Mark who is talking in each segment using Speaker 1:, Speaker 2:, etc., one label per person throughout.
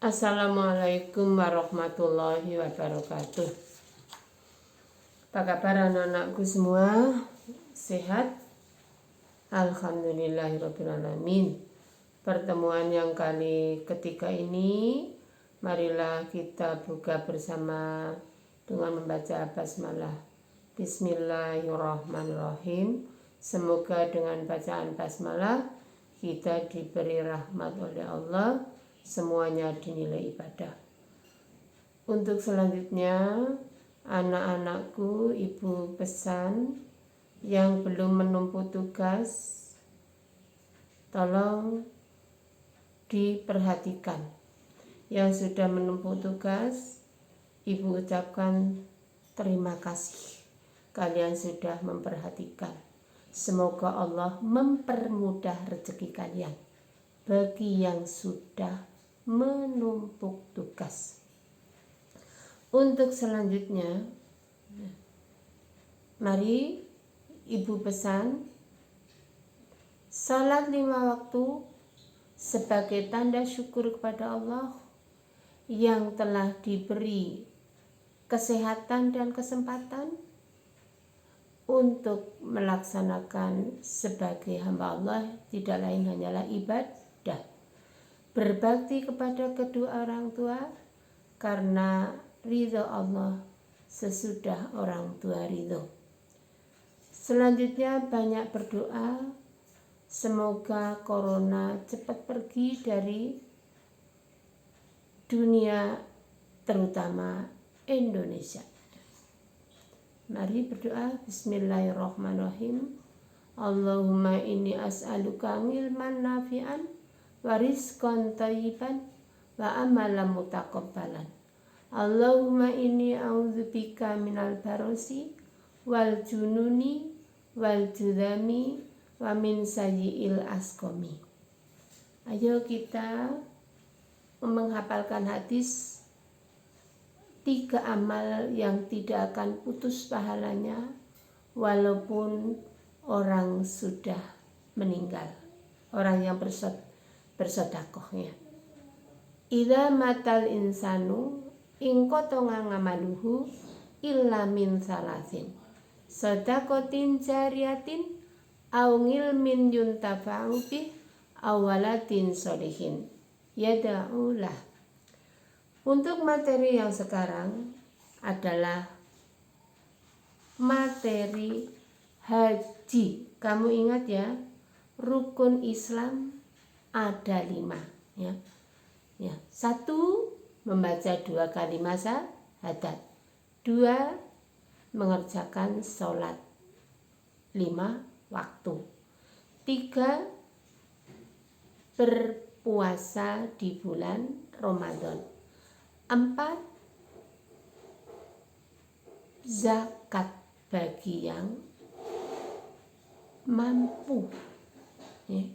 Speaker 1: Assalamualaikum warahmatullahi wabarakatuh. Apa kabar anak-anakku semua? Sehat? Alhamdulillahirrabbilalamin. Pertemuan yang kali ketiga ini, marilah kita buka bersama dengan membaca basmalah. Bismillahirrahmanirrahim. Semoga dengan bacaan basmalah kita diberi rahmat oleh Allah, semuanya dinilai ibadah. Untuk selanjutnya, anak-anakku, ibu pesan yang belum menumpuk tugas, tolong diperhatikan. Yang sudah menumpuk tugas, ibu ucapkan terima kasih. Kalian sudah memperhatikan. Semoga Allah mempermudah rezeki kalian bagi yang sudah menumpuk tugas. Untuk selanjutnya, mari ibu pesan salat 5 waktu sebagai tanda syukur kepada Allah yang telah diberi kesehatan dan kesempatan untuk melaksanakan sebagai hamba Allah, tidak lain hanyalah ibadah. Berbakti kepada kedua orang tua karena ridho Allah sesudah orang tua ridho. Selanjutnya banyak berdoa semoga corona cepat pergi dari dunia, terutama Indonesia. Mari berdoa. Bismillahirrahmanirrahim. Allahumma inni as'aluka ilman nafi'an wa rizqan thayyiban wa amalan mutaqabbalan. Allahumma inni a'udzubika minal barosi wal jununi wal judami wa min sayyi'il asqami. Ayo kita menghafalkan hadis 3 amal yang tidak akan putus pahalanya walaupun orang sudah meninggal, orang yang bersedekahnya. Idza matal insanu in qatonga ngamaluhu illa min salasin sadaqatin jariyatin aw ilmin yuntafa'u bih aw waladin sholihin yad'u lah. Untuk materi yang sekarang adalah materi haji. Kamu ingat ya, rukun Islam ada 5 ya. 1, membaca 2 kalimat syahadat. 2, mengerjakan sholat 5 waktu. 3, berpuasa di bulan Ramadan. 4, zakat bagi yang mampu ya,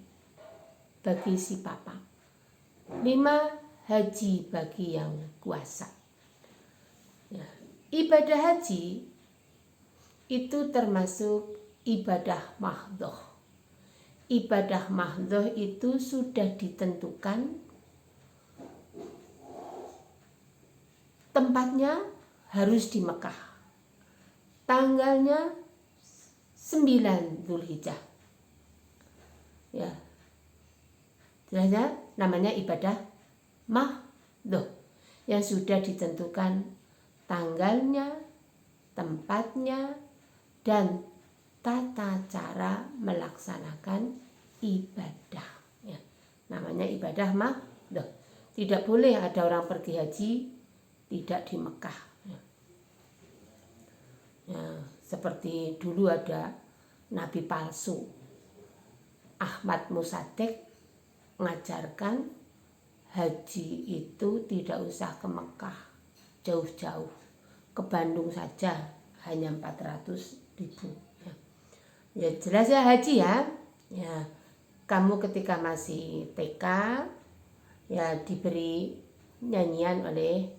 Speaker 1: bagi si papa. 5, haji bagi yang kuasa ya. Ibadah haji itu termasuk ibadah mahdhoh. Ibadah mahdhoh itu sudah ditentukan tempatnya, harus di Mekah. Tanggalnya 9 Dzulhijjah. Ya. Jelasnya namanya ibadah mahdhoh yang sudah ditentukan tanggalnya, tempatnya, dan tata cara melaksanakan ibadah. Ya. Namanya ibadah mahdhoh. Tidak boleh ada orang pergi haji tidak di Mekah ya, seperti dulu ada nabi palsu Ahmad Musaddiq mengajarkan haji itu tidak usah ke Mekah jauh-jauh, ke Bandung saja hanya 400.000 ya. Jelas ya haji ya. Kamu ketika masih TK ya diberi nyanyian oleh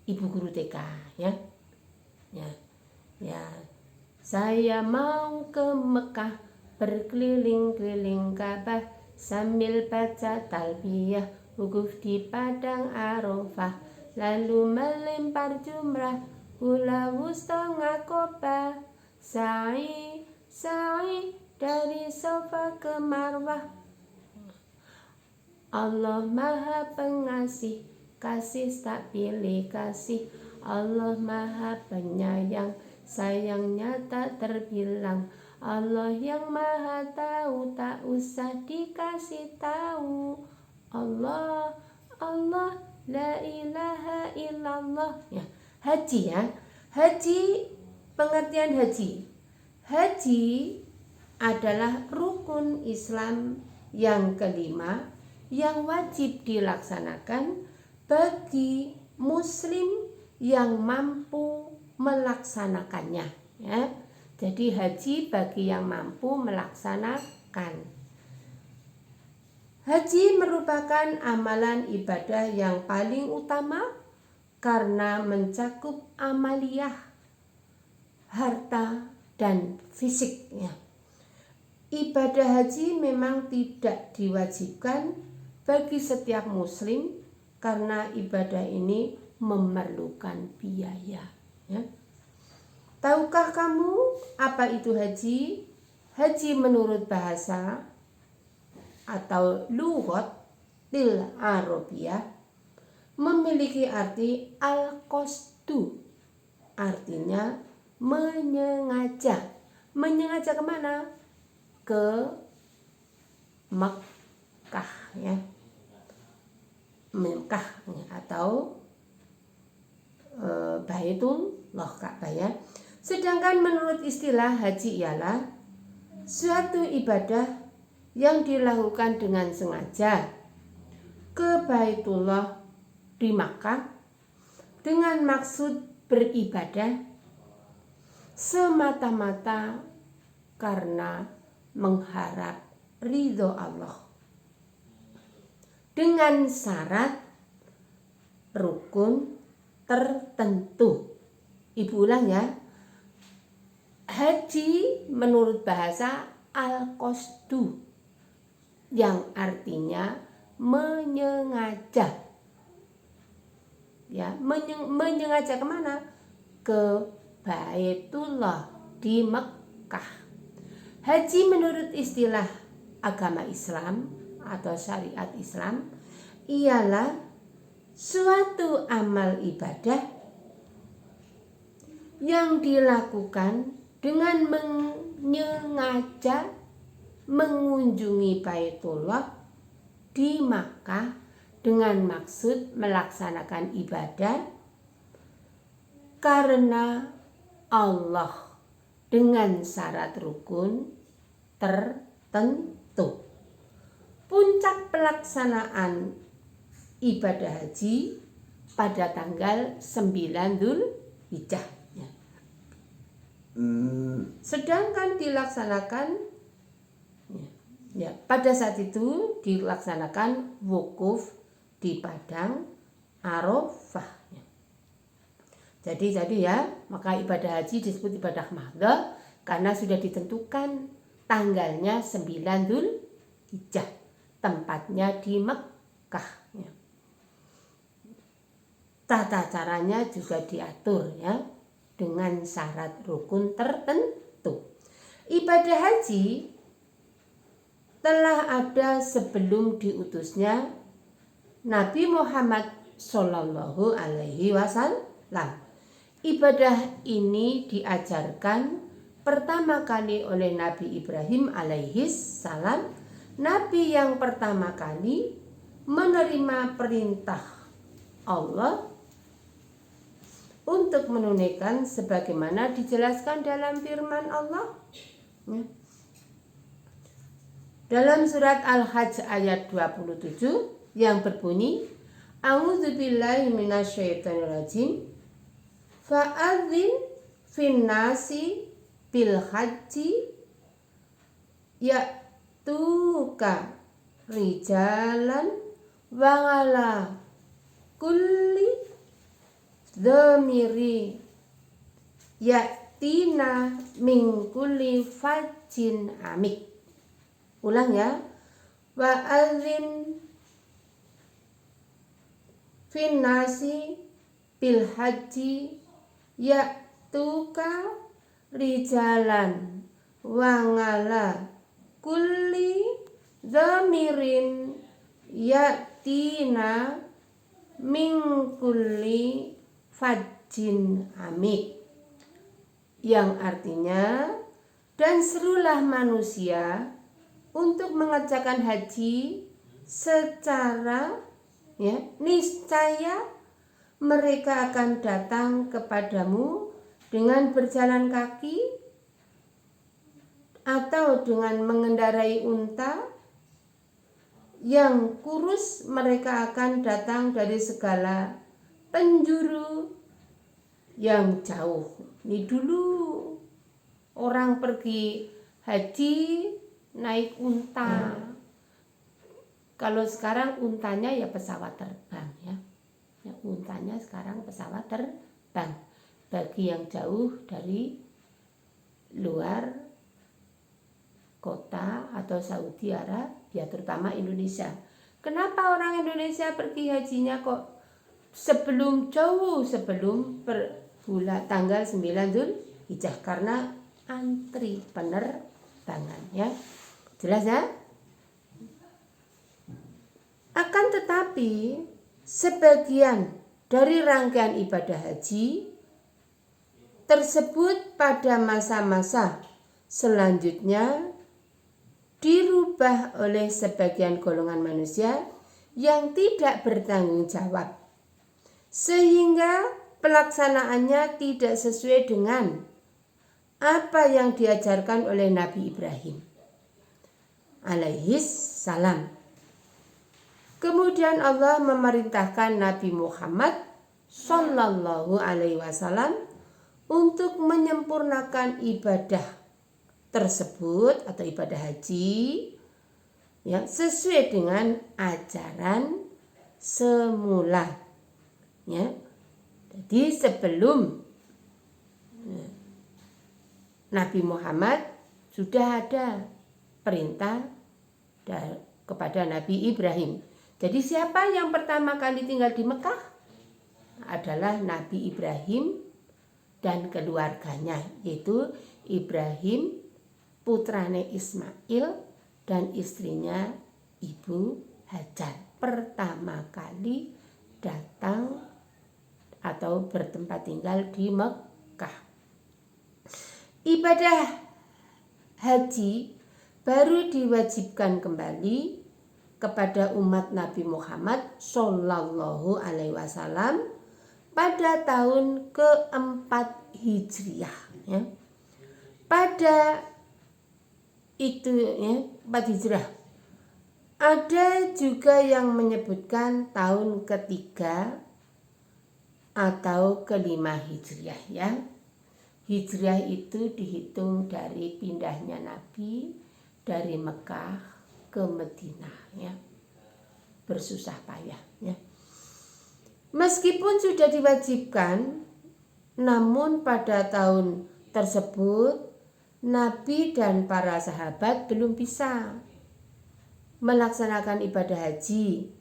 Speaker 1: ibu guru TK ya. Saya mau ke Mekah berkeliling-keliling Ka'bah sambil baca talbiyah wukuf di padang Arafah, lalu melempar jumrah, hula wusta ngakobah, sa'i dari Safa ke Marwah. Allah Maha Pengasih, kasih tak pilih kasih. Allah Maha Penyayang, sayangnya tak terbilang. Allah yang Maha Tahu, tak usah dikasih tahu. Allah, Allah, la ilaha illallah. Ya, haji ya. Haji, pengertian haji. Haji adalah rukun Islam yang kelima yang wajib dilaksanakan bagi muslim yang mampu melaksanakannya, ya. Jadi haji bagi yang mampu melaksanakan. Haji merupakan amalan ibadah yang paling utama karena mencakup amaliyah, harta, dan fisiknya. Ibadah haji memang tidak diwajibkan bagi setiap muslim karena ibadah ini memerlukan biaya, ya. Tahukah kamu apa itu haji? Haji menurut bahasa atau lughatil Arabiyah memiliki arti al-qasdu, artinya menyengaja. Menyengaja kemana? Ke Makkah, ya. Mekah atau Baitullah, Ka'bah, ya. Sedangkan menurut istilah haji ialah suatu ibadah yang dilakukan dengan sengaja ke Baitullah di Makkah dengan maksud beribadah semata-mata karena mengharap ridho Allah dengan syarat rukun tertentu. Ibu ulang ya. Haji menurut bahasa al-qasdu yang artinya menyengaja. Ya, menyengaja kemana? Ke Baitullah di Mekah. Haji menurut istilah agama Islam atau syariat Islam ialah suatu amal ibadah yang dilakukan dengan menyengaja mengunjungi Baitullah di Makkah dengan maksud melaksanakan ibadah karena Allah dengan syarat rukun tertentu. Puncak pelaksanaan ibadah haji pada tanggal 9 Dzulhijjah. Sedangkan dilaksanakan pada saat itu dilaksanakan wukuf di padang Arafah. Jadi ya, maka ibadah haji disebut ibadah mahdhah karena sudah ditentukan tanggalnya 9 Dzulhijjah, tempatnya di Mekah. Tata caranya juga diatur, ya, dengan syarat rukun tertentu. Ibadah haji telah ada sebelum diutusnya Nabi Muhammad Shallallahu Alaihi Wasallam. Ibadah ini diajarkan pertama kali oleh Nabi Ibrahim alaihis salam, Nabi yang pertama kali menerima perintah Allah untuk menunaikan sebagaimana dijelaskan dalam firman Allah. Dalam surat Al-Hajj ayat 27 yang berbunyi, A'udzubillahi minasyaitonirrajim. Fa'adzin finnasi bil haji ya'tuka rijalan wa ala kulli dhamiri ya'tina min kulli fajjin amik. Ulang ya. Wa adzin finnasi bil haji ya'tuka rijalan wangala kulli dhamirin ya'tina min kulli fajjin amik, yang artinya, dan serulah manusia untuk mengerjakan haji secara niscaya mereka akan datang kepadamu dengan berjalan kaki atau dengan mengendarai unta yang kurus. Mereka akan datang dari segala penjuru yang jauh. Ini dulu orang pergi haji naik unta. Kalau sekarang untanya ya pesawat terbang ya. Untanya sekarang pesawat terbang bagi yang jauh dari luar kota atau Saudi Arabia, terutama Indonesia. Kenapa orang Indonesia pergi hajinya kok jauh sebelum bulan tanggal 9 Dzulhijjah? Karena antri penerbangan ya. Jelas ya? Akan tetapi sebagian dari rangkaian ibadah haji tersebut pada masa-masa selanjutnya dirubah oleh sebagian golongan manusia yang tidak bertanggung jawab, sehingga pelaksanaannya tidak sesuai dengan apa yang diajarkan oleh Nabi Ibrahim alaihis salam. Kemudian Allah memerintahkan Nabi Muhammad Sallallahu Alaihi Wasallam untuk menyempurnakan ibadah tersebut atau ibadah haji yang sesuai dengan ajaran semula ya. Jadi sebelum Nabi Muhammad sudah ada perintah kepada Nabi Ibrahim. Jadi siapa yang pertama kali tinggal di Mekah? Adalah Nabi Ibrahim dan keluarganya, yaitu Ibrahim putrane Ismail dan istrinya Ibu Hajar. Pertama kali datang atau bertempat tinggal di Mekah. Ibadah haji baru diwajibkan kembali kepada umat Nabi Muhammad Sallallahu Alaihi Wasallam pada tahun keempat Hijriah ya. Pada itu ya, 4 Hijriah. Ada juga yang menyebutkan tahun ketiga atau kelima Hijriah ya. Hijriah itu dihitung dari pindahnya Nabi dari Mekah ke Madinah ya. Bersusah payah ya. Meskipun sudah diwajibkan, namun pada tahun tersebut Nabi dan para sahabat belum bisa melaksanakan ibadah haji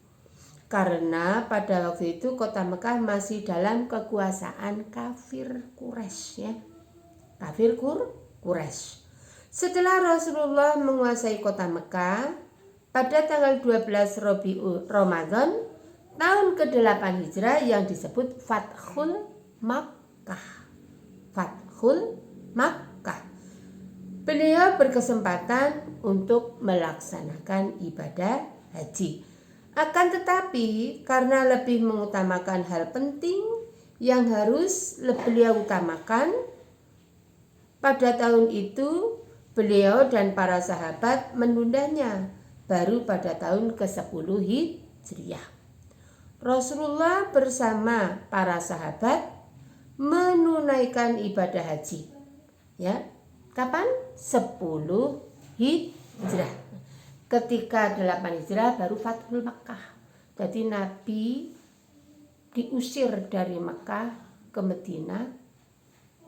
Speaker 1: karena pada waktu itu kota Mekah masih dalam kekuasaan kafir Quraisy ya. Kafir Quraisy. Setelah Rasulullah menguasai kota Mekah pada tanggal 12 Ramadan tahun ke-8 Hijrah yang disebut Fathul Makkah. Fathul Makkah. Beliau berkesempatan untuk melaksanakan ibadah haji. Akan tetapi karena lebih mengutamakan hal penting yang harus beliau utamakan, pada tahun itu beliau dan para sahabat menundanya baru pada tahun ke-10 Hijriah. Rasulullah bersama para sahabat menunaikan ibadah haji. Ya, kapan? 10 Hijrah. Ketika 8 Hijrah baru Fathul Makkah. Jadi Nabi diusir dari Makkah ke Madinah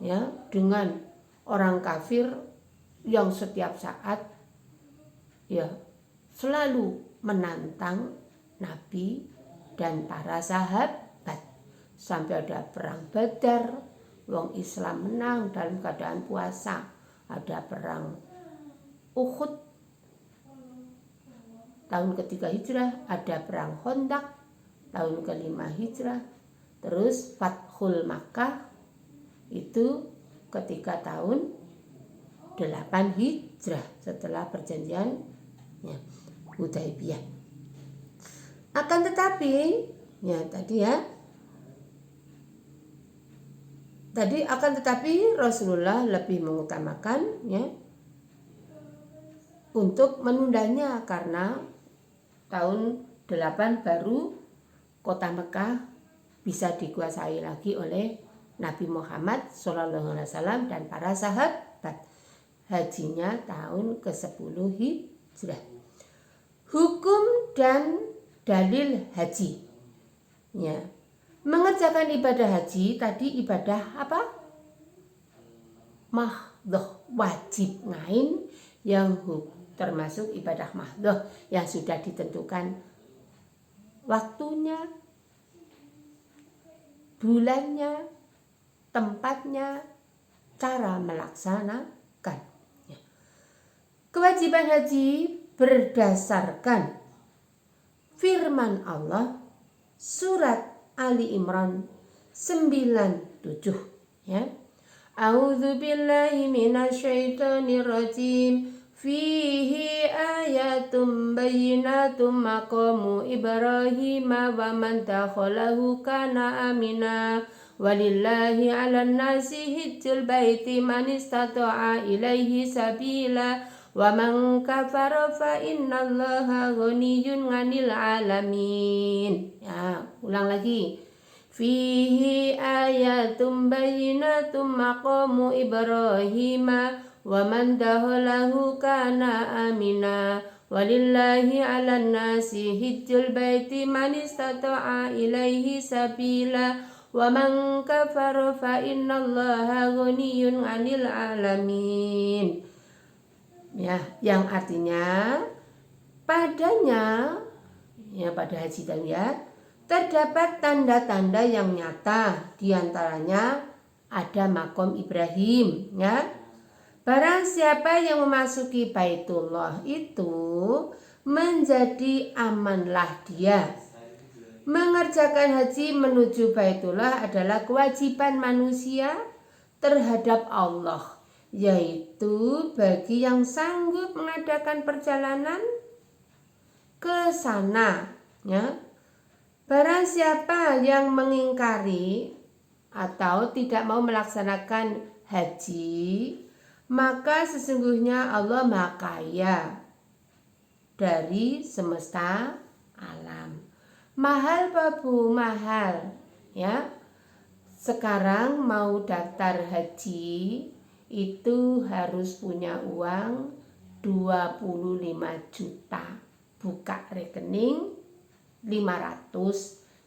Speaker 1: ya, dengan orang kafir yang setiap saat ya selalu menantang Nabi dan para sahabat. Sampai ada perang Badar, wong Islam menang dalam keadaan puasa. Ada perang Uhud tahun ketiga Hijrah, ada perang Khandaq tahun kelima Hijrah. Terus Fathul Makkah itu ketika tahun 8 Hijrah setelah perjanjian Hudaybiyah. Akan tetapi Rasulullah lebih mengutamakan untuk menundanya karena tahun 8 baru kota Mekah bisa dikuasai lagi oleh Nabi Muhammad SAW dan para sahabat. Hajinya tahun ke-10 Hijrah. Hukum dan dalil haji. Mengerjakan ibadah haji tadi ibadah apa? Mahdhah, wajib ngain yang termasuk ibadah mahdhah yang sudah ditentukan waktunya, bulannya, tempatnya, cara melaksanakan. Kewajiban haji berdasarkan firman Allah surat Ali Imran 97 A'udzu billahi minasyaitonir rajim fihi ayatum bayyinatum maqamu Ibrahim wa man dakhalahu kana amina walillahi 'alan nasi hajjul baiti man istata'a ilaihi sabila wa man kafara fa innallaha ghaniyyun 'anil 'alamin. Ulang lagi. Fihi ayatum bayyinatum maqamu Ibrahim wa man dakhalahu kana amina walillahi 'alan nasi hajjul baiti man istata'a ilaihi sabila wa man kafara fa innallaha ghaniyyun 'anil 'alamin. Yang artinya padanya pada haji tadi terdapat tanda-tanda yang nyata, diantaranya ada makom Ibrahim. Barang siapa yang memasuki Baitullah itu menjadi amanlah dia. Mengerjakan haji menuju Baitullah adalah kewajiban manusia terhadap Allah, yaitu bagi yang sanggup mengadakan perjalanan ke sana. Barang siapa yang mengingkari atau tidak mau melaksanakan haji, maka sesungguhnya Allah Maha Kaya dari semesta alam. Mahal babu mahal Sekarang mau daftar haji itu harus punya uang 25 juta. Buka rekening 500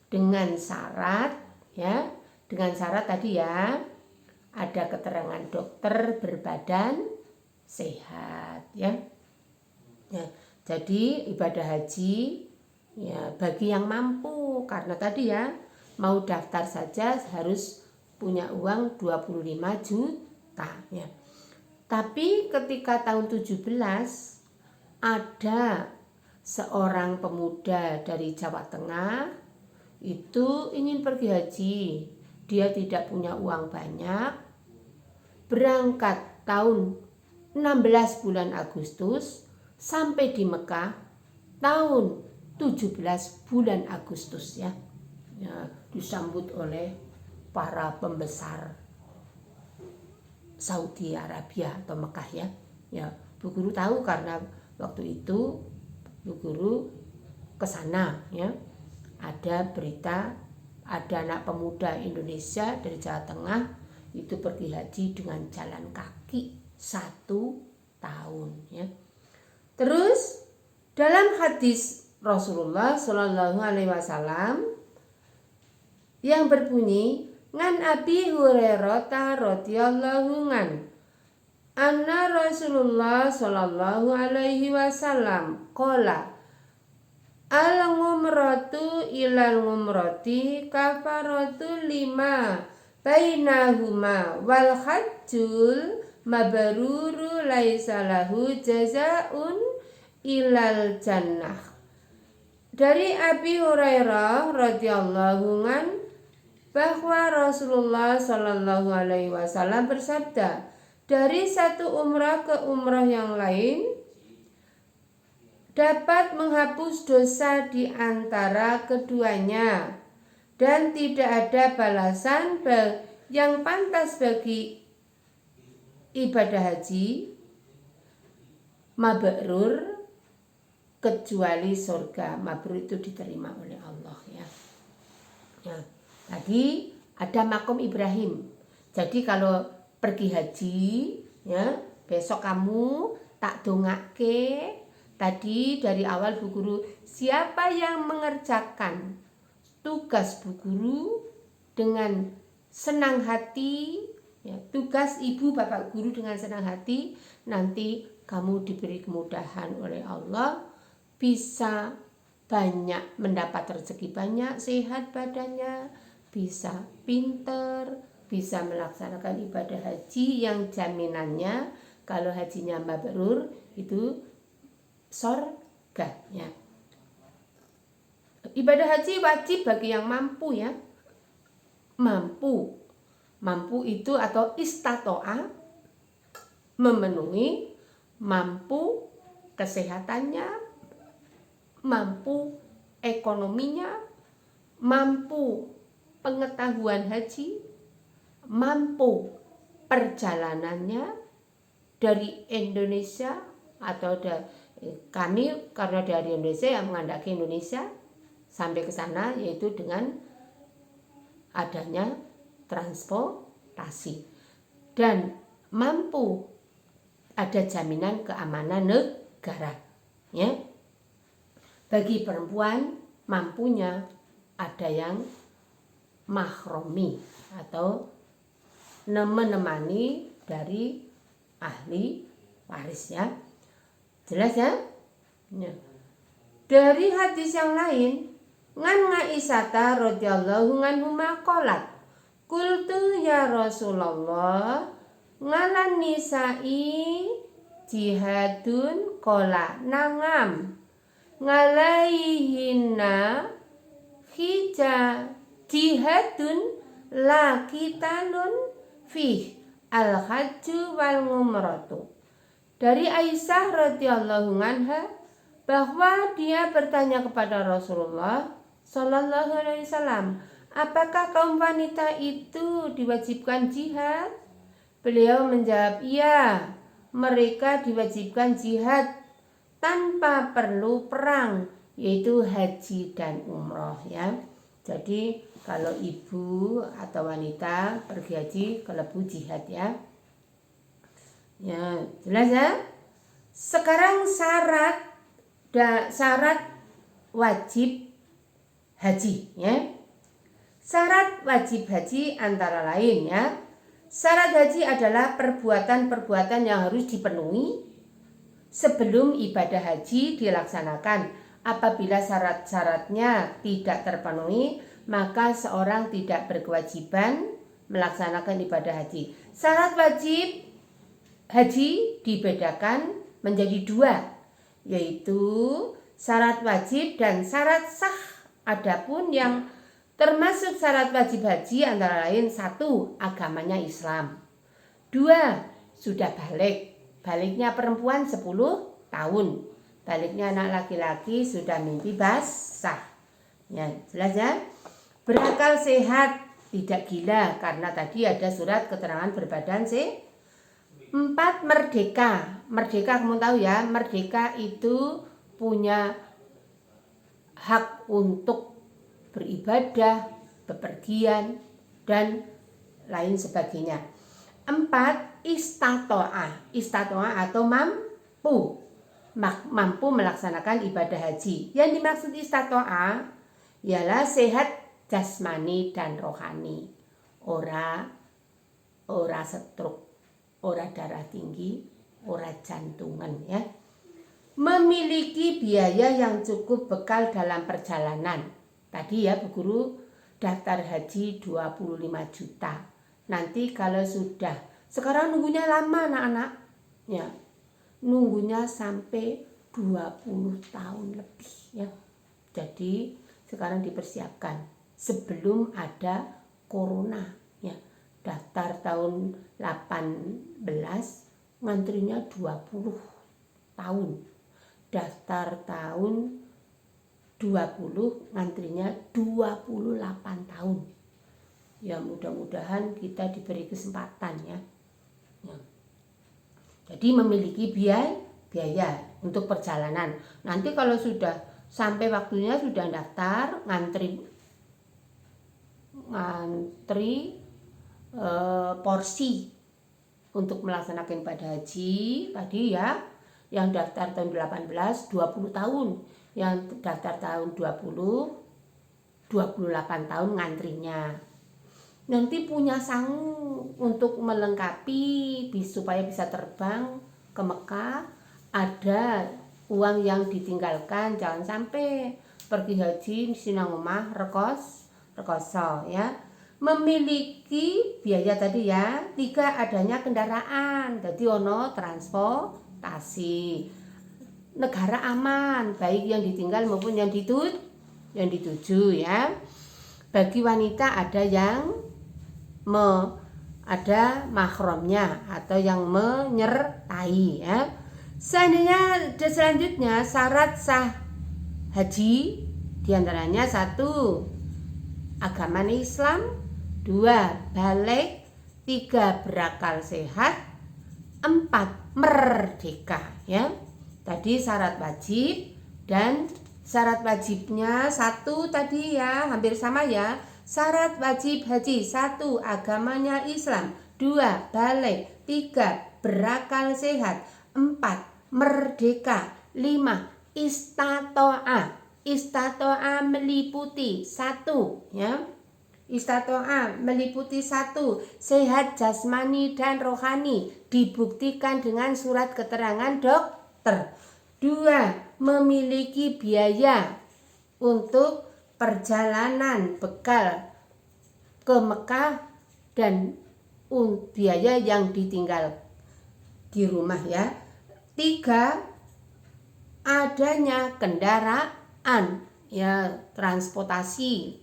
Speaker 1: dengan syarat tadi ada keterangan dokter berbadan sehat jadi ibadah haji bagi yang mampu, karena tadi mau daftar saja harus punya uang 25 juta Tapi ketika tahun 17 ada seorang pemuda dari Jawa Tengah itu ingin pergi haji. Dia tidak punya uang banyak. Berangkat tahun 16 bulan Agustus sampai di Mekah tahun 17 bulan Agustus disambut oleh para pembesar Saudi Arabia atau Mekah Bu Guru tahu karena waktu itu Bu Guru ke sana ada berita ada anak pemuda Indonesia dari Jawa Tengah itu pergi haji dengan jalan kaki 1 tahun Terus dalam hadis Rasulullah Shallallahu Alaihi Wasallam yang berbunyi ngan Abi Hurairah radhiyallahu anna Rasulullah Shallallahu Alaihi Wasallam qala Al-ngumratu ilal ngumrati kafaratu lima bainahuma wal hajjul mabruru laisa lahu jazaun ilal jannah. Dari Abi Hurairah radhiyallahu an bahwa Rasulullah Shallallahu alaihi wasallam bersabda, dari satu umrah ke umrah yang lain dapat menghapus dosa di antara keduanya, dan tidak ada balasan yang pantas bagi ibadah haji mabrur kecuali surga. Mabrur itu diterima oleh Allah ya. Tadi ada makom Ibrahim. Jadi kalau pergi haji ya, besok kamu tak dongake. Tadi dari awal Bu Guru, siapa yang mengerjakan tugas Bu Guru dengan senang hati ya, tugas Ibu Bapak Guru dengan senang hati, nanti kamu diberi kemudahan oleh Allah, bisa banyak mendapat rezeki banyak, sehat badannya, bisa pinter, bisa melaksanakan ibadah haji yang jaminannya kalau hajinya mabrur itu surga ya. Ibadah haji wajib bagi yang mampu ya. Mampu itu atau istato'a, memenuhi, mampu kesehatannya, mampu ekonominya, mampu pengetahuan haji, mampu perjalanannya dari Indonesia atau kami karena dari Indonesia yang mengandalkan Indonesia sampai ke sana, yaitu dengan adanya transportasi, dan mampu ada jaminan keamanan negara ya. Bagi perempuan mampunya ada yang mahromi atau menemani dari ahli waris ya. Jelas ya? Dari hadis yang lain, ngan Aisyah radhiyallahu anha qalat, qultu ya Rasulullah, ngalan nisa'i jihadun, qala nangam, ngalaihinna jihadun la qitalun fih al-hajju wal ngumratu. Dari Aisyah radhiyallahu anha bahwa dia bertanya kepada Rasulullah Sallallahu alaihi wasallam, apakah kaum wanita itu diwajibkan jihad? Beliau menjawab, iya, mereka diwajibkan jihad tanpa perlu perang, yaitu haji dan umroh ya. Jadi kalau ibu atau wanita pergi haji kelebu jihad ya. Ya, jelas ya? Sekarang syarat wajib haji ya. Syarat wajib haji antara lain ya. Syarat haji adalah perbuatan-perbuatan yang harus dipenuhi sebelum ibadah haji dilaksanakan. Apabila syarat-syaratnya tidak terpenuhi, maka seorang tidak berkewajiban melaksanakan ibadah haji. Syarat wajib haji dibedakan menjadi dua, yaitu syarat wajib dan syarat sah. Adapun yang termasuk syarat wajib haji antara lain, 1. Agamanya Islam, 2. Sudah balik, baliknya perempuan 10 tahun, baliknya anak laki-laki sudah mimpi basah ya, jelas ya. Berakal sehat, tidak gila, karena tadi ada surat keterangan berbadan 4. Merdeka kamu tahu ya, merdeka itu punya hak untuk beribadah, bepergian, dan lain sebagainya. 4. Istato'a atau mampu melaksanakan ibadah haji. Yang dimaksud istato'a ialah sehat jasmani dan rohani, ora stroke, ora darah tinggi, ora jantungan ya. memiliki biaya yang cukup bekal dalam perjalanan. Tadi ya Bu Guru, daftar haji 25 juta. Nanti kalau sudah, sekarang nunggunya lama anak-anak. Ya, nunggunya sampai 20 tahun lebih ya. Jadi sekarang dipersiapkan sebelum ada corona ya. Daftar tahun 18 ngantrinya 20 tahun. Daftar tahun 20 ngantrinya 28 tahun. Ya mudah-mudahan kita diberi kesempatan ya. Jadi memiliki biaya untuk perjalanan. Nanti kalau sudah sampai waktunya sudah daftar, ngantri porsi untuk melaksanakan ibadah haji tadi ya. Yang daftar tahun 18 20 tahun, yang daftar tahun 20 28 tahun ngantrinya. Nanti punya sangu untuk melengkapi supaya bisa terbang ke Mekah. Ada uang yang ditinggalkan, jangan sampai pergi haji sinang omah rekoso ya. Memiliki biaya tadi ya. 3, adanya kendaraan. Jadi ono transportasi. Negara aman, baik yang ditinggal maupun yang dituju ya. Bagi wanita ada yang ada mahramnya atau yang menyertai ya. Selanjutnya syarat sah haji diantaranya 1, agama Islam, 2, balik, 3, berakal sehat, 4, merdeka ya. Tadi syarat wajib, dan syarat wajibnya 1 tadi ya, hampir sama ya. Syarat wajib haji 1, agamanya Islam, 2, balik, 3, berakal sehat, 4, merdeka, 5, istato'a meliputi 1 ya. Istato'a meliputi 1, sehat jasmani dan rohani, dibuktikan dengan surat keterangan dokter. 2, memiliki biaya untuk perjalanan bekal ke Mekah dan biaya yang ditinggal di rumah ya. 3, adanya kendaraan ya, transportasi.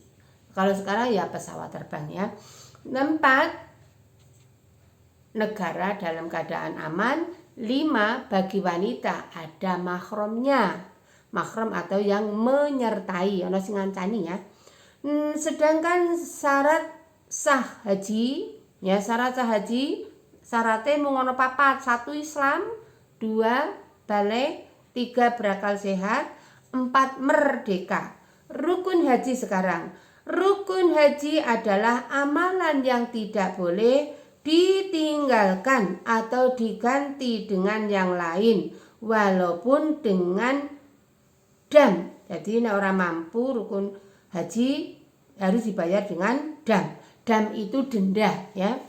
Speaker 1: Kalau sekarang ya pesawat terbang ya. 4, negara dalam keadaan aman. 5, bagi wanita ada mahramnya. Mahram atau yang menyertai, ono sing ngancani ya. Sedangkan syarat sah haji ya, syaratnya mung ono 4, 1 Islam, 2 balik, 3 berakal sehat, 4 merdeka. Rukun haji sekarang. Rukun haji adalah amalan yang tidak boleh ditinggalkan atau diganti dengan yang lain walaupun dengan dam. Jadi nek orang mampu rukun haji harus dibayar dengan dam. Dam itu denda ya.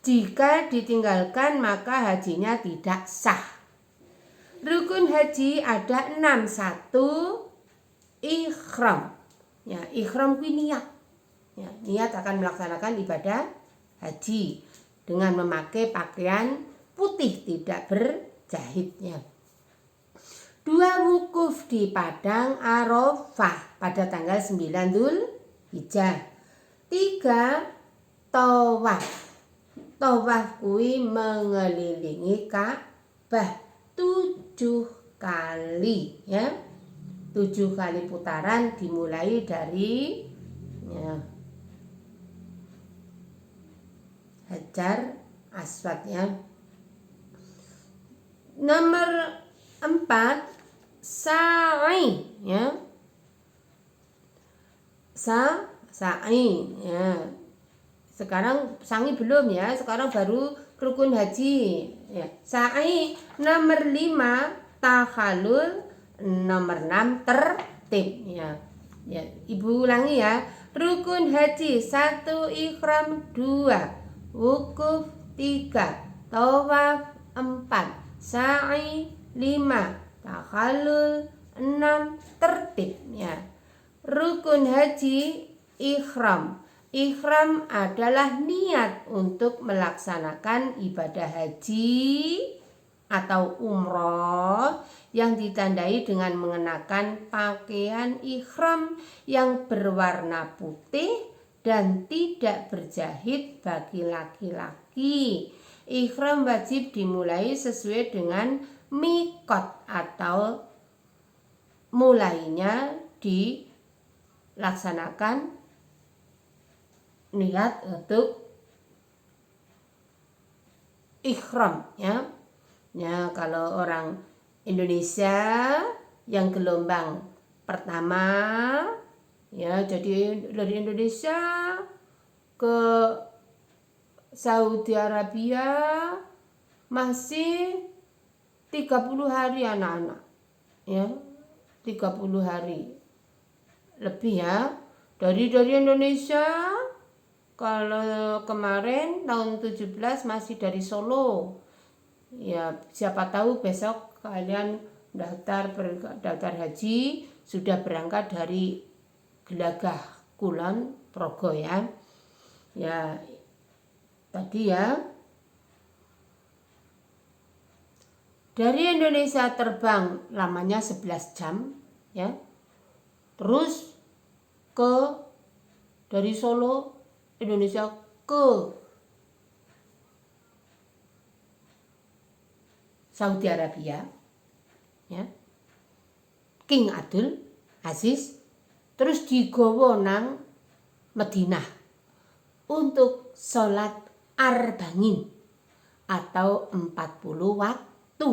Speaker 1: Jika ditinggalkan maka hajinya tidak sah. Rukun haji ada 6. 1, ikhram. Ya, ikhram itu niat. Ya, niat akan melaksanakan ibadah haji dengan memakai pakaian putih tidak berjahitnya. 2, wukuf di padang Arafah pada tanggal 9 Dzulhijjah. 3, tawaf. Tawaf kuwi mengelilingi Ka'bah 7 kali ya. 7 kali putaran dimulai dari ya, Hajar Aswad ya. Nomor 4, sa'i ya. Sa'i ya. Sekarang sa'i belum ya, sekarang baru rukun haji ya. Sa'i. Nomor 5, tahallul. Nomor 6, tertib ya. Ya, Ibu ulangi ya. Rukun haji 1, ikhram, 2, wukuf, 3, tawaf, 4, sa'i, 5 takhallul, 6 tertibnya. Rukun haji ihram. Ihram adalah niat untuk melaksanakan ibadah haji atau umroh yang ditandai dengan mengenakan pakaian ihram yang berwarna putih dan tidak berjahit bagi laki-laki. Ihram wajib dimulai sesuai dengan mikot atau mulainya dilaksanakan niat untuk ihram ya. Ya, kalau orang Indonesia yang gelombang pertama ya, jadi dari Indonesia ke Saudi Arabia masih 30 hari anak-anak ya, 30 hari lebih ya. Dari Indonesia kalau kemarin tahun 17 masih dari Solo. Ya, siapa tahu besok kalian daftar haji sudah berangkat dari Gelagah Kulon Progo ya. Ya, tadi ya. Dari Indonesia terbang lamanya 11 jam ya. Terus dari Solo Indonesia ke Saudi Arabia ya, King Abdul Aziz, terus digowo nang Madinah untuk sholat arba'in atau 40 waktu.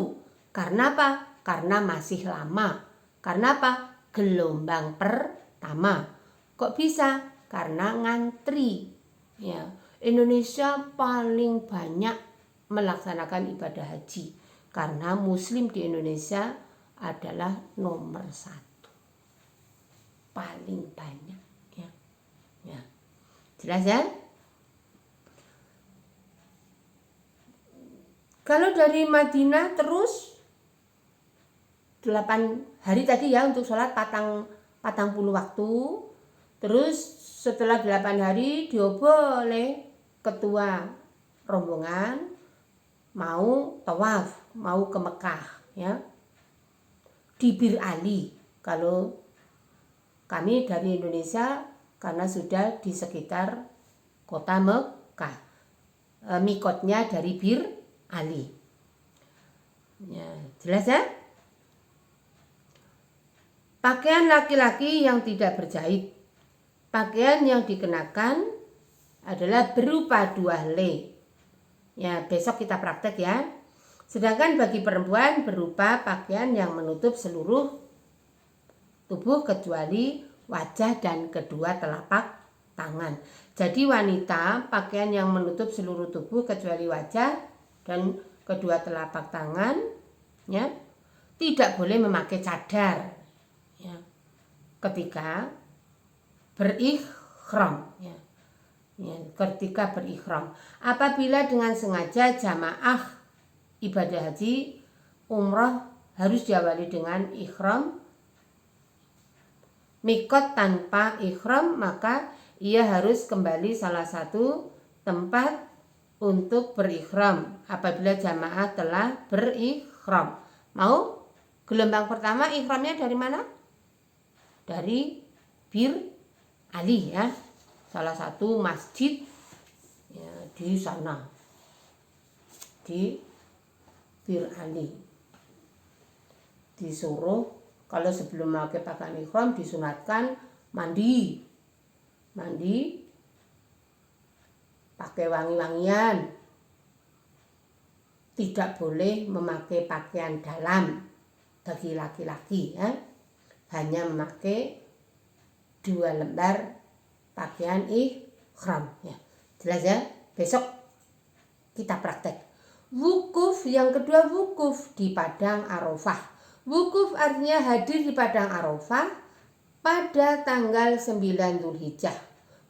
Speaker 1: Karena apa? Karena masih lama. Karena apa? Gelombang pertama. Kok bisa? Karena ngantri ya. Indonesia paling banyak melaksanakan ibadah haji karena muslim di Indonesia adalah nomor 1 paling banyak ya. Ya. Jelas ya? Kalau dari Madinah terus 8 hari tadi ya untuk sholat patang puluh waktu. Terus setelah 8 hari diobo oleh ketua rombongan mau tawaf, mau ke Mekah ya. Di Bir Ali. Kalau kami dari Indonesia karena sudah di sekitar kota Mekah. Mikotnya dari Bir Ali. Ya, jelas ya? Pakaian laki-laki yang tidak berjahit. Pakaian yang dikenakan adalah berupa 2 helai. Ya, besok kita praktek ya. Sedangkan bagi perempuan berupa pakaian yang menutup seluruh tubuh kecuali wajah dan kedua telapak tangan. Jadi wanita pakaian yang menutup seluruh tubuh kecuali wajah dan kedua telapak tangan ya, tidak boleh memakai cadar ya, ketika berikhram ya. Ya, ketika berikhram. Apabila dengan sengaja jamaah ibadah haji umroh harus diawali dengan ikhram mikot tanpa ikhram, maka ia harus kembali salah satu tempat untuk berikhram apabila jamaah telah berikhram. Mau gelombang pertama ikhramnya dari mana? Dari Bir Ali ya, salah satu masjid ya, di sana di Bir Ali. Disuruh kalau sebelum memakai pakaian ihram disunatkan mandi pakai wangi-wangian, tidak boleh memakai pakaian dalam bagi laki-laki ya, hanya memakai 2 lembar pakaian ihram ya. Jelas ya? Besok kita praktek. Wukuf yang kedua, wukuf di Padang Arafah. Wukuf artinya hadir di Padang Arafah pada tanggal 9 Dzulhijjah.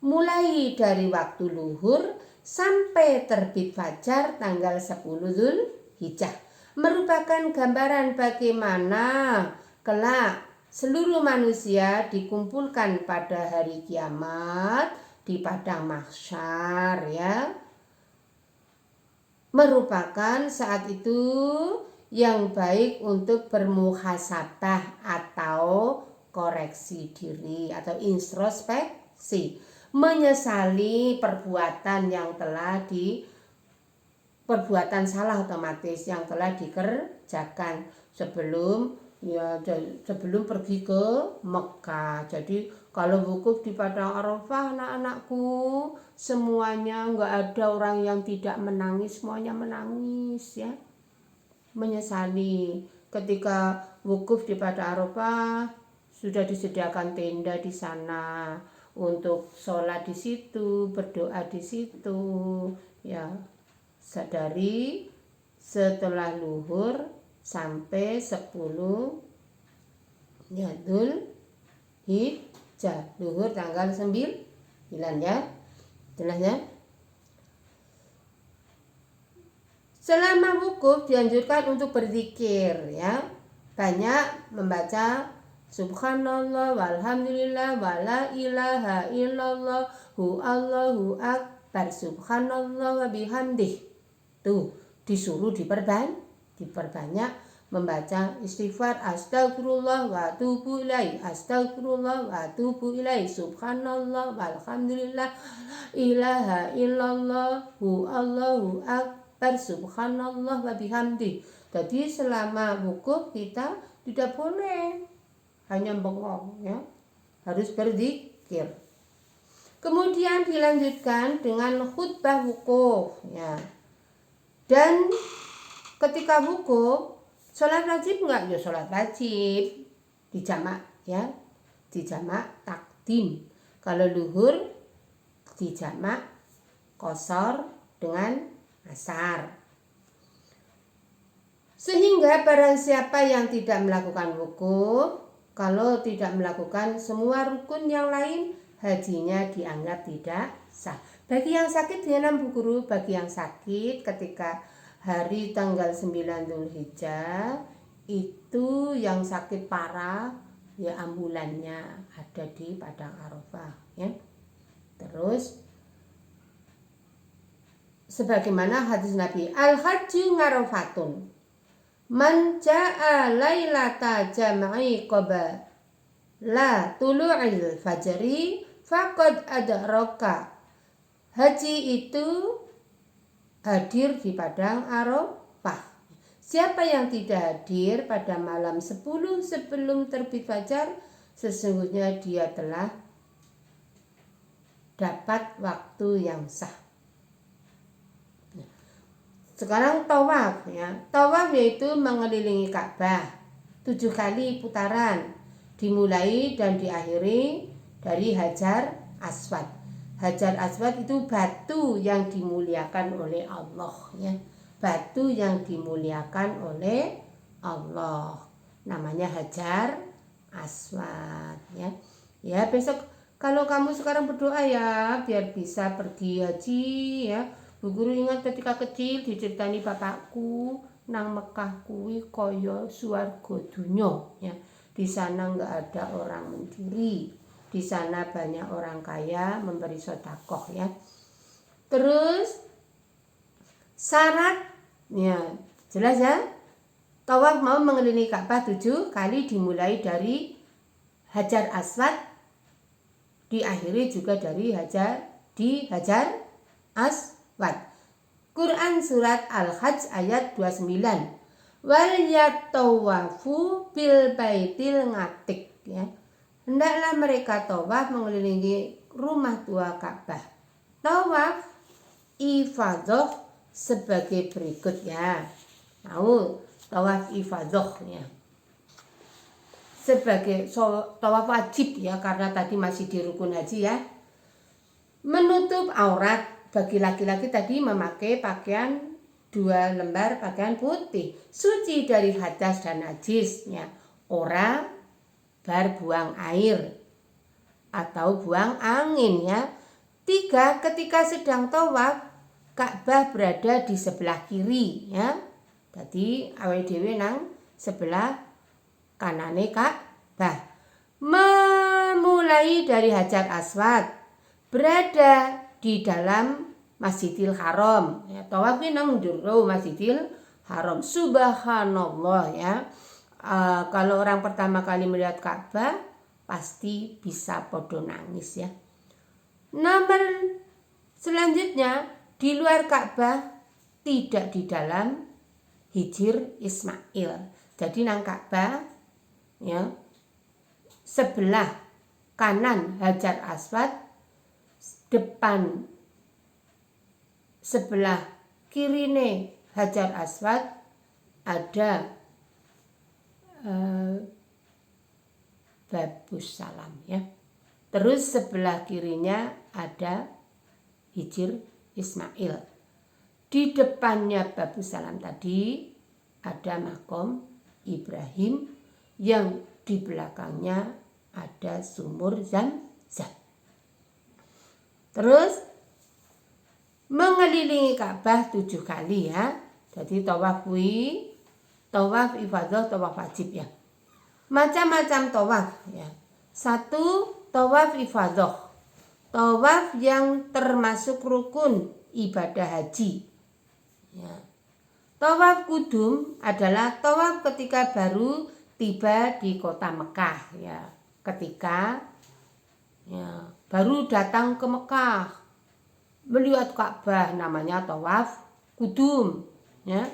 Speaker 1: Mulai dari waktu luhur sampai terbit fajar tanggal 10 Dzulhijjah. merupakan gambaran bagaimana kelak seluruh manusia dikumpulkan pada hari kiamat di padang mahsyar, ya. Merupakan saat itu yang baik untuk bermuhasabah atau koreksi diri atau introspeksi, menyesali perbuatan salah otomatis yang telah dikerjakan sebelum pergi ke Mekah. Jadi kalau wukuf di padang Arafah, anak-anakku, semuanya nggak ada orang yang tidak menangis, semuanya menangis, ya. Menyesali ketika wukuf di padang Arafah sudah disediakan tenda di sana untuk sholat di situ, berdoa di situ, ya. Dari setelah luhur sampai 10 ya Dzulhijjah, luhur tanggal 9, ya. Jelas, ya. Selama wukuf dianjurkan untuk berzikir, ya. Banyak membaca subhanallah walhamdulillah wala ilaha illallah hu Allahu akbar subhanallah wa bihamdih. Tuh, disuruh diperbanyak membaca istighfar astagfirullah wa atubu ilaih, astagfirullah wa atubu ilaih, subhanallah walhamdulillah ilaha illallah hu Allahu akbar subhanallah wa bihamdih. Jadi selama wukuf kita tidak boleh hanya bengong, ya. Harus berzikir. Kemudian dilanjutkan dengan khutbah wukuf, ya. Dan ketika wukuf, sholat wajib enggak? Ya sholat wajib, dijamak, ya, dijamak takdim. Kalau luhur dijamak qashar dengan asar. Sehingga barang siapa yang tidak melakukan wukuf, kalau tidak melakukan semua rukun yang lain, hajinya dianggap tidak sah. Bagi yang sakit, dengan Bu Guru, bagi yang sakit ketika hari tanggal 9 Dzulhijjah itu yang sakit parah, ya ambulannya ada di padang Arafah, ya. Terus sebagaimana hadis Nabi, al-hajju ngarafatun man ja'a lailata jam'i qabla la tulu'il fajri faqad adraka. Haji itu hadir di padang Arafah. Siapa yang tidak hadir pada malam 10 sebelum terbit fajar, sesungguhnya dia telah dapat waktu yang sah. Sekarang tawaf, ya. Tawaf yaitu mengelilingi Ka'bah 7 kali putaran, dimulai dan diakhiri dari Hajar Aswad. Hajar Aswad itu batu yang dimuliakan oleh Allah, ya. Batu yang dimuliakan oleh Allah, namanya Hajar Aswad, ya. Ya, besok kalau kamu sekarang berdoa, ya, biar bisa pergi haji, ya. Bu Guru ingat ketika kecil diceritani bapakku nang Mekah kuwi kaya swarga dunya, ya. Di sana enggak ada orang mencuri. Di sana banyak orang kaya memberi sedekah, ya. Terus syaratnya jelas, ya. Tawaf mau mengelilingi Ka'bah 7 kali, dimulai dari Hajar Aswad, diakhiri juga dari Hajar Aswad. Quran surat Al-Hajj ayat 29. Wal yatawafu bil baitil ngatik, ya. Hendaklah mereka tawaf mengelilingi rumah tua Ka'bah. Tawaf ifadah sebagai berikut, ya. Tahu tawaf ifadah, ya. Sebagai tawaf wajib, ya, karena tadi masih di rukun haji, ya. Menutup aurat bagi laki-laki tadi memakai pakaian 2 lembar pakaian putih, suci dari hadas dan najis, ya. Ora bar buang air atau buang angin, ya. 3, ketika sedang tawaf Ka'bah berada di sebelah kiri, ya. Dadi awake dhewe nang sebelah kanane Ka'bah. Memulai dari Hajar Aswad, berada di dalam Masjidil Haram. Ya, tawaf nang njero Masjidil Haram. Subhanallah ya. Kalau orang pertama kali melihat Ka'bah pasti bisa podo nangis ya. Nomor selanjutnya, di luar Ka'bah, tidak di dalam Hijr Ismail. Jadi nang Ka'bah ya, sebelah kanan Hajar Aswad, depan sebelah kirine Hajar Aswad ada Babus Salam ya. Terus sebelah kirinya ada Hijr Ismail. Di depannya Babus Salam tadi ada makom Ibrahim, yang di belakangnya ada sumur Zam-Zam. Terus mengelilingi Ka'bah 7 kali ya. Jadi tawaf ifadah, tawaf wajib ya. Macam-macam tawaf ya. 1, tawaf ifadah, tawaf yang termasuk rukun ibadah haji ya. Tawaf kudum adalah tawaf ketika baru tiba di kota Mekah ya. Ketika ya, baru datang ke Mekah melihat Ka'bah, namanya tawaf kudum ya.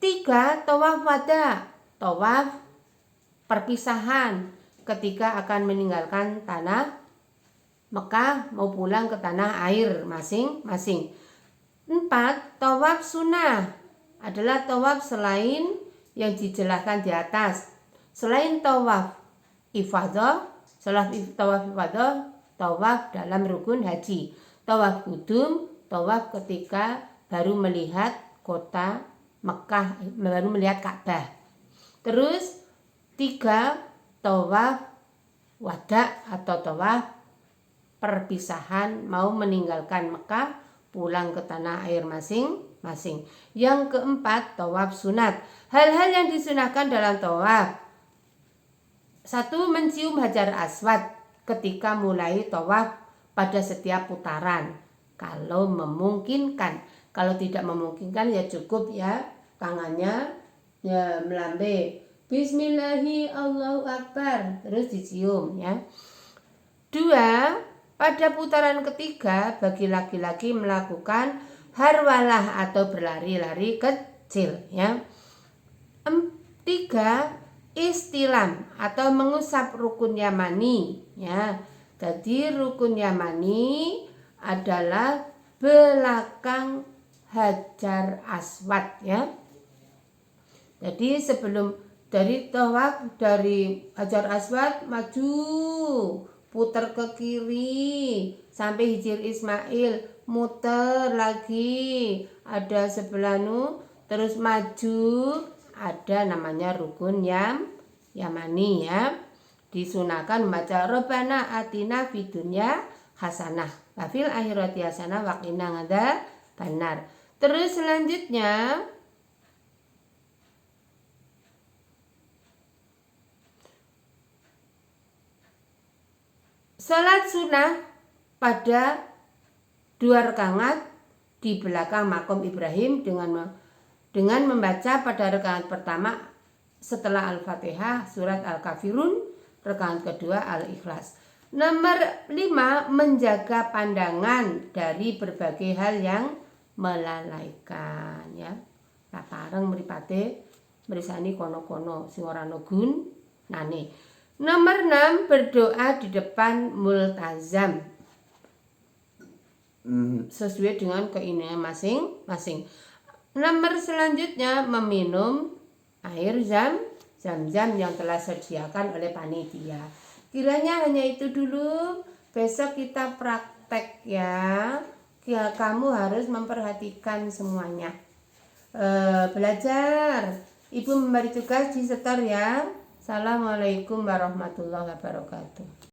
Speaker 1: 3, tawaf wada, tawaf perpisahan ketika akan meninggalkan tanah Mekah mau pulang ke tanah air masing-masing. 4, tawaf sunnah adalah tawaf selain yang dijelaskan di atas. Selain tawaf ifadah, tawaf dalam rukun haji. Tawaf kudum, tawaf ketika baru melihat kota Mekah, baru melihat Ka'bah. Terus 3, tawaf wada atau tawaf perpisahan mau meninggalkan Mekah pulang ke tanah air masing-masing. Yang keempat, tawaf sunat. Hal-hal yang disunahkan dalam tawaf. 1, mencium Hajar Aswad ketika mulai tawaf pada setiap putaran, kalau memungkinkan. Kalau tidak memungkinkan ya cukup ya tangannya ya melambai Bismillahi Allahu Akbar, terus dicium ya. 2, pada putaran ketiga bagi laki-laki melakukan harwalah atau berlari-lari kecil ya. 3, istilam atau mengusap rukun yamani ya. Jadi rukun yamani adalah belakang Hajar Aswad ya. Jadi sebelum dari tawaf dari Hajar Aswad maju, putar ke kiri sampai Hijr Ismail, muter lagi, ada sebelah terus maju, ada namanya rukun yamani ya. Disunahkan membaca Rabbana atina fid dunya hasanah wa fil akhirati hasanah wa qina adzabannar. Terus selanjutnya salat sunnah pada 2 rakaat di belakang makom Ibrahim dengan membaca pada rakaat pertama setelah Al-Fatihah surat Al-Kafirun, rakaat kedua Al-Ikhlas. Nomor 5, menjaga pandangan dari berbagai hal yang melalaikan ya. Pareng mripate mrisani kono-kono sing ora ana gunane. Nomor 6, berdoa di depan multazam sesuai dengan keinginan masing-masing. Nomor selanjutnya, meminum air zam-zam yang telah disediakan oleh panitia. Kiranya hanya itu dulu. Besok kita praktek ya. Kamu harus memperhatikan semuanya. Belajar. Ibu memberi tugas di setor ya. Assalamualaikum warahmatullahi wabarakatuh.